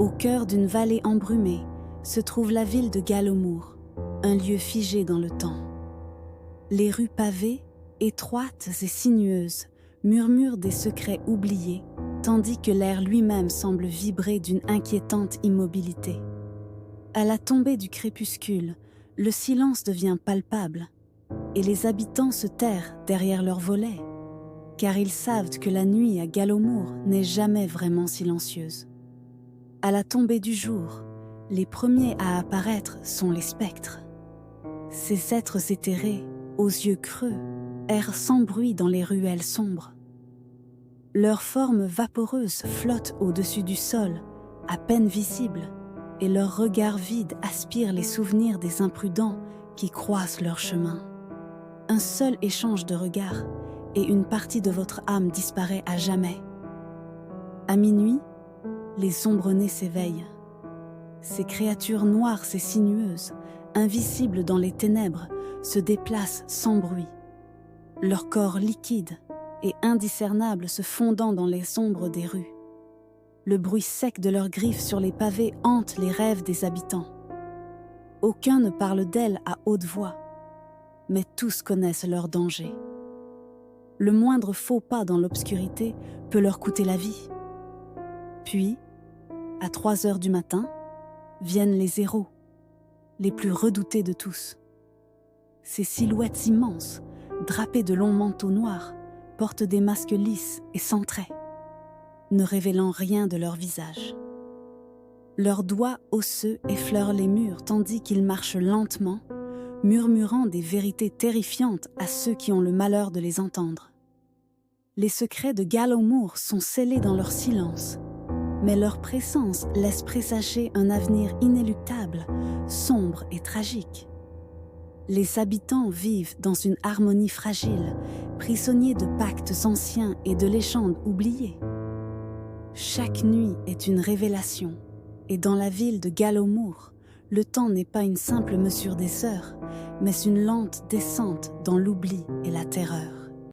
Au cœur d'une vallée embrumée se trouve la ville de Gallowmoor, un lieu figé dans le temps. Les rues pavées, étroites et sinueuses, murmurent des secrets oubliés, tandis que l'air lui-même semble vibrer d'une inquiétante immobilité. À la tombée du crépuscule, le silence devient palpable, et les habitants se terrent derrière leurs volets, car ils savent que la nuit à Gallowmoor n'est jamais vraiment silencieuse. À la tombée du jour, les premiers à apparaître sont les spectres. Ces êtres éthérés, aux yeux creux, errent sans bruit dans les ruelles sombres. Leurs formes vaporeuses flottent au-dessus du sol, à peine visibles, et leurs regards vides aspirent les souvenirs des imprudents qui croisent leur chemin. Un seul échange de regards, et une partie de votre âme disparaît à jamais. À minuit, les ombres-nés s'éveillent. Ces créatures noires et sinueuses, invisibles dans les ténèbres, se déplacent sans bruit. Leur corps liquide et indiscernable se fondant dans les ombres des rues. Le bruit sec de leurs griffes sur les pavés hante les rêves des habitants. Aucun ne parle d'elles à haute voix, mais tous connaissent leur danger. Le moindre faux pas dans l'obscurité peut leur coûter la vie. Puis, à 3 heures du matin, viennent les héros, les plus redoutés de tous. Ces silhouettes immenses, drapées de longs manteaux noirs, portent des masques lisses et sans traits, ne révélant rien de leur visage. Leurs doigts osseux effleurent les murs tandis qu'ils marchent lentement, murmurant des vérités terrifiantes à ceux qui ont le malheur de les entendre. Les secrets de Gallowmoor sont scellés dans leur silence, mais leur présence laisse présager un avenir inéluctable, sombre et tragique. Les habitants vivent dans une harmonie fragile, prisonniers de pactes anciens et de légendes oubliées. Chaque nuit est une révélation, et dans la ville de Gallowmoor, le temps n'est pas une simple mesure des heures, mais une lente descente dans l'oubli et la terreur.